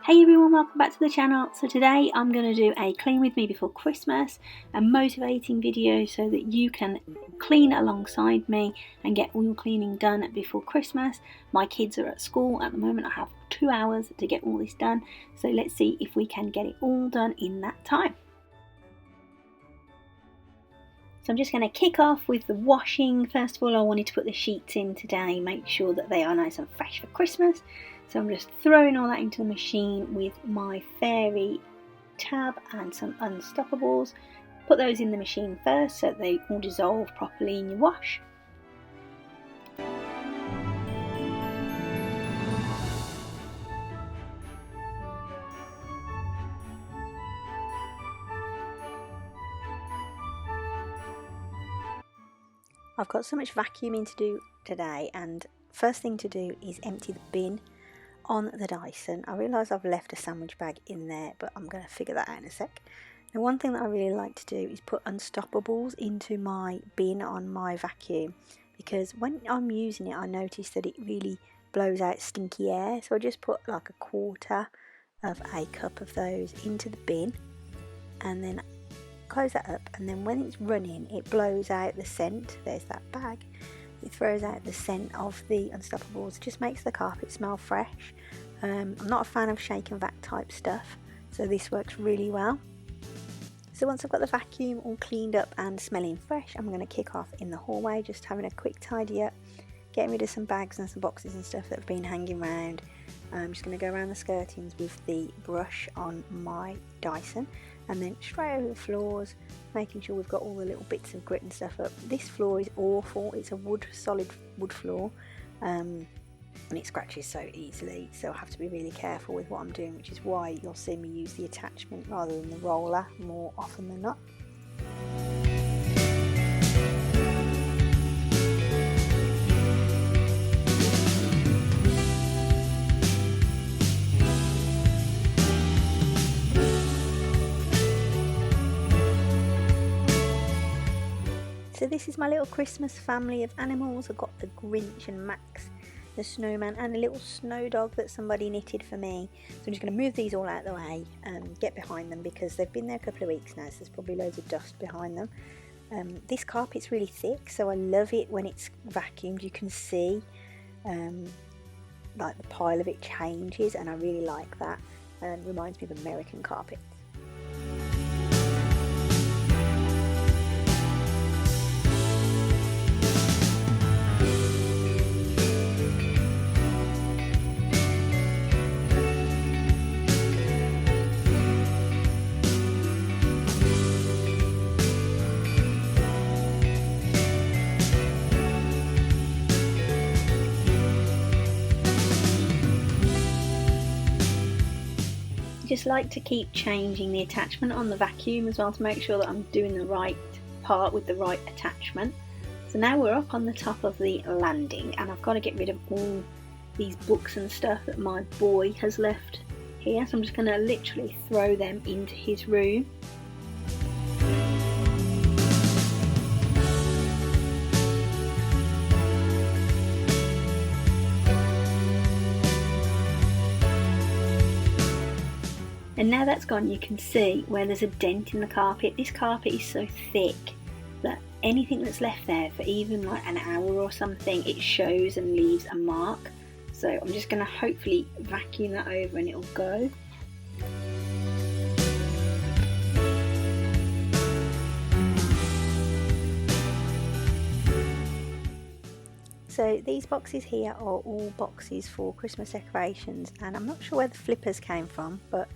Hey everyone, welcome back to the channel. So today I'm going to do a clean with me before Christmas, a motivating video so that you can clean alongside me and get all your cleaning done before Christmas. My kids are at school at the moment. I have 2 hours to get all this done, so let's see if we can get it all done in that time. So I'm just going to kick off with the washing. First of all, I wanted to put the sheets in today, make sure that they are nice and fresh for Christmas. So I'm just throwing all that into the machine with my fairy tab and some unstoppables. Put those in the machine first so they all dissolve properly in your wash. I've got so much vacuuming to do today, and first thing to do is empty the bin on the Dyson. I realise I've left a sandwich bag in there, but I'm going to figure that out in a sec. Now, one thing that I really like to do is put unstoppables into my bin on my vacuum, because when I'm using it I notice that it really blows out stinky air. So I just put like a quarter of a cup of those into the bin and then close that up, and then when it's running it blows out the scent. There's that bag. It throws out the scent of the unstoppables. It just makes the carpet smell fresh. I'm not a fan of shake and vac type stuff, so this works really well. So once I've got the vacuum all cleaned up and smelling fresh, I'm going to kick off in the hallway, just having a quick tidy up, getting rid of some bags and some boxes and stuff that have been hanging around. I'm just going to go around the skirtings with the brush on my Dyson, and then straight over the floors, making sure we've got all the little bits of grit and stuff up. This floor is awful. It's a solid wood floor, and it scratches so easily, so I have to be really careful with what I'm doing, which is why you'll see me use the attachment rather than the roller more often than not. So this is my little Christmas family of animals. I've got the Grinch and Max, the snowman, and a little snow dog that somebody knitted for me. So I'm just going to move these all out of the way and get behind them, because they've been there a couple of weeks now, so there's probably loads of dust behind them. This carpet's really thick, so I love it when it's vacuumed. You can see like the pile of it changes, and I really like that. Reminds me of American carpets. Just like to keep changing the attachment on the vacuum as well to make sure that I'm doing the right part with the right attachment. So now we're up on the top of the landing, and I've got to get rid of all these books and stuff that my boy has left here, so I'm just going to literally throw them into his room. And now that's gone, you can see where there's a dent in the carpet. This carpet is so thick that anything that's left there for even like an hour or something, it shows and leaves a mark. So I'm just going to hopefully vacuum that over and it'll go. So these boxes here are all boxes for Christmas decorations, and I'm not sure where the flippers came from, but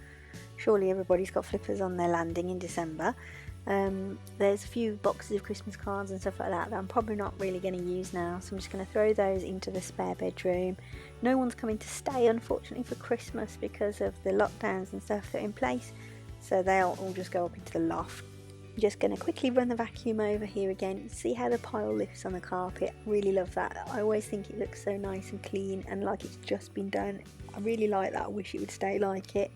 surely everybody's got flippers on their landing in December. There's a few boxes of Christmas cards and stuff like that I'm probably not really going to use now, so I'm just going to throw those into the spare bedroom. No one's coming to stay, unfortunately, for Christmas because of the lockdowns and stuff that are in place, so they'll all just go up into the loft. I'm just going to quickly run the vacuum over here again, see how the pile lifts on the carpet. I really love that. I always think it looks so nice and clean and like it's just been done. I really like that. I wish it would stay like it.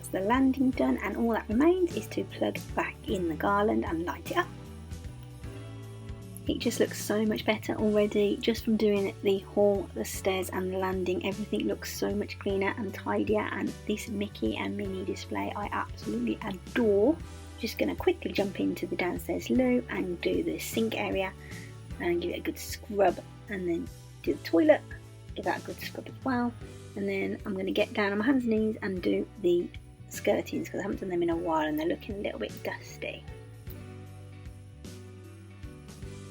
that's the landing done, and all that remains is to plug back in the garland and light it up. It just looks so much better already, just from doing the hall, the stairs and the landing. Everything looks so much cleaner and tidier, and this Mickey and Minnie display I absolutely adore. Just going to quickly jump into the downstairs loo and do the sink area and give it a good scrub, and then do the toilet, give that a good scrub as well, and then I'm going to get down on my hands and knees and do the skirtings because I haven't done them in a while and they're looking a little bit dusty.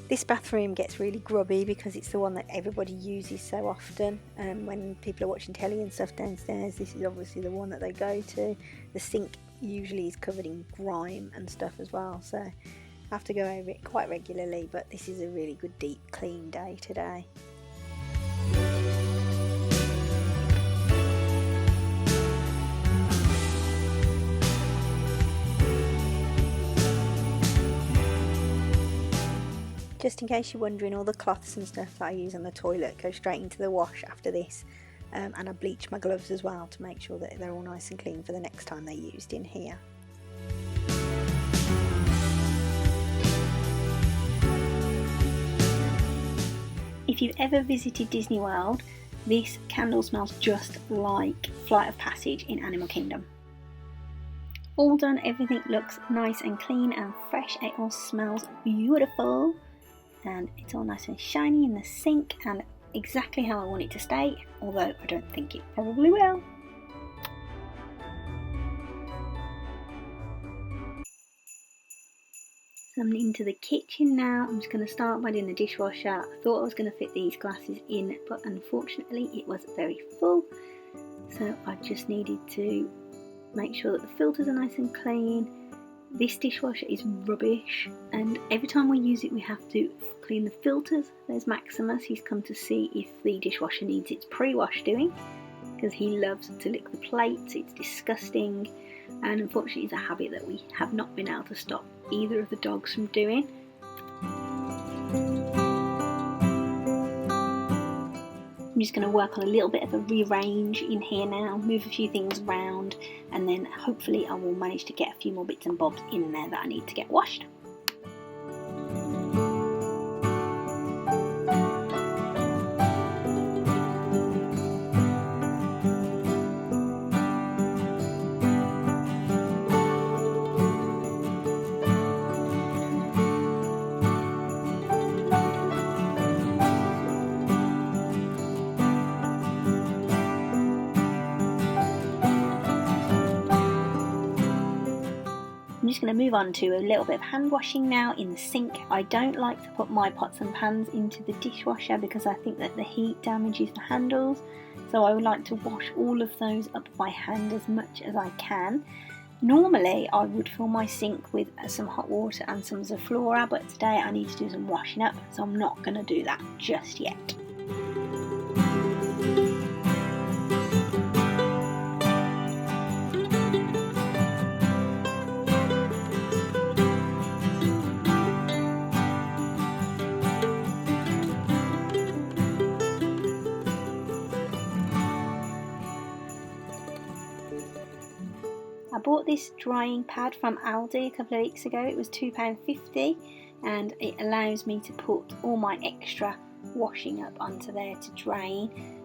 This bathroom gets really grubby because it's the one that everybody uses so often. When people are watching telly and stuff downstairs, this is obviously the one that they go to. The sink usually is covered in grime and stuff as well, so I have to go over it quite regularly, but this is a really good deep clean day today. Just in case you're wondering, all the cloths and stuff that I use on the toilet go straight into the wash after this, and I bleach my gloves as well to make sure that they're all nice and clean for the next time they're used in here. If you've ever visited Disney World, this candle smells just like Flight of Passage in Animal Kingdom. All done, everything looks nice and clean and fresh, it all smells beautiful. And it's all nice and shiny in the sink and exactly how I want it to stay, although I don't think it probably will. So I'm into the kitchen now. I'm just going to start by doing the dishwasher. I thought I was going to fit these glasses in, but unfortunately it was very full. So I just needed to make sure that the filters are nice and clean. This dishwasher is rubbish, and every time we use it we have to clean the filters. There's Maximus, he's come to see if the dishwasher needs its pre-wash doing, because he loves to lick the plates. It's disgusting, and unfortunately it's a habit that we have not been able to stop either of the dogs from doing. I'm just going to work on a little bit of a rearrange in here now, move a few things around, and then hopefully I will manage to get a few more bits and bobs in there that I need to get washed. I'm just going to move on to a little bit of hand washing now in the sink. I don't like to put my pots and pans into the dishwasher because I think that the heat damages the handles, so I would like to wash all of those up by hand as much as I can. Normally I would fill my sink with some hot water and some Zaflora, but today I need to do some washing up, so I'm not going to do that just yet. I bought this drying pad from Aldi a couple of weeks ago. It was £2.50 and it allows me to put all my extra washing up onto there to drain,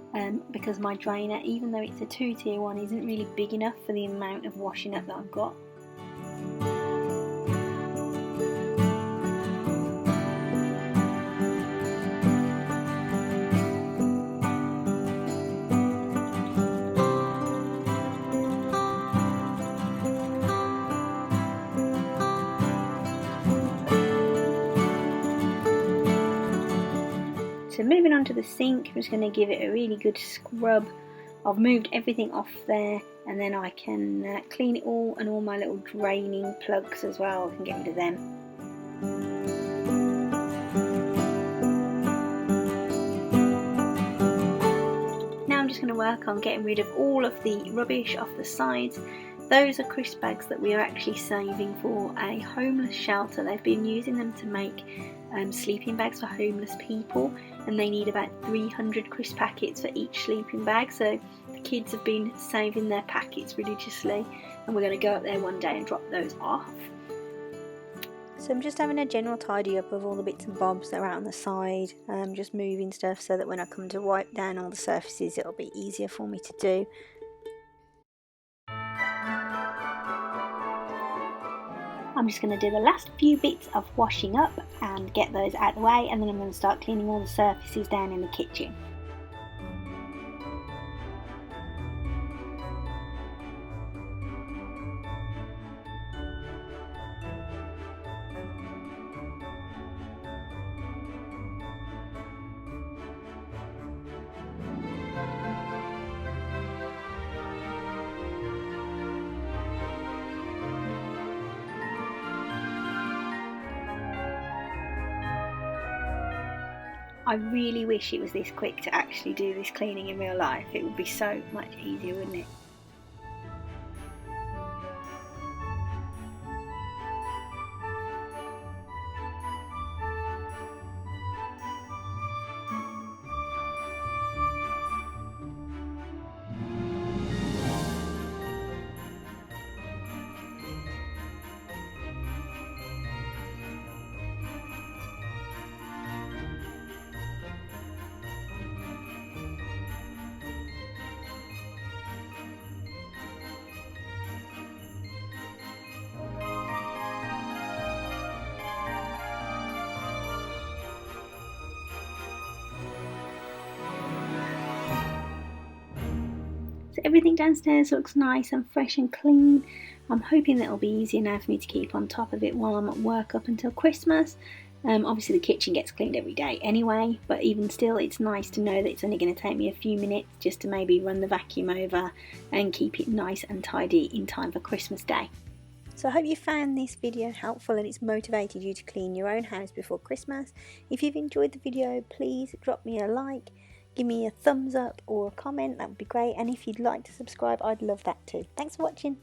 because my drainer, even though it's a 2-tier one, isn't really big enough for the amount of washing up that I've got. So moving on to the sink, I'm just going to give it a really good scrub. I've moved everything off there, and then I can clean it all, and all my little draining plugs as well, I can get rid of them. Now I'm just going to work on getting rid of all of the rubbish off the sides. Those are crisp bags that we are actually saving for a homeless shelter. They've been using them to make sleeping bags for homeless people, and they need about 300 crisp packets for each sleeping bag, so the kids have been saving their packets religiously, and we're going to go up there one day and drop those off. So I'm just having a general tidy up of all the bits and bobs that are out on the side, just moving stuff so that when I come to wipe down all the surfaces it'll be easier for me to do. I'm just going to do the last few bits of washing up and get those out of the way, and then I'm going to start cleaning all the surfaces down in the kitchen. I really wish it was this quick to actually do this cleaning in real life. It would be so much easier, wouldn't it? So everything downstairs looks nice and fresh and clean. I'm hoping that it'll be easier now for me to keep on top of it while I'm at work up until Christmas. Obviously the kitchen gets cleaned every day anyway, but even still it's nice to know that it's only going to take me a few minutes just to maybe run the vacuum over and keep it nice and tidy in time for Christmas Day. So I hope you found this video helpful and it's motivated you to clean your own house before Christmas. If you've enjoyed the video, please drop me a like, give me a thumbs up or a comment, that would be great. And if you'd like to subscribe, I'd love that too. Thanks for watching.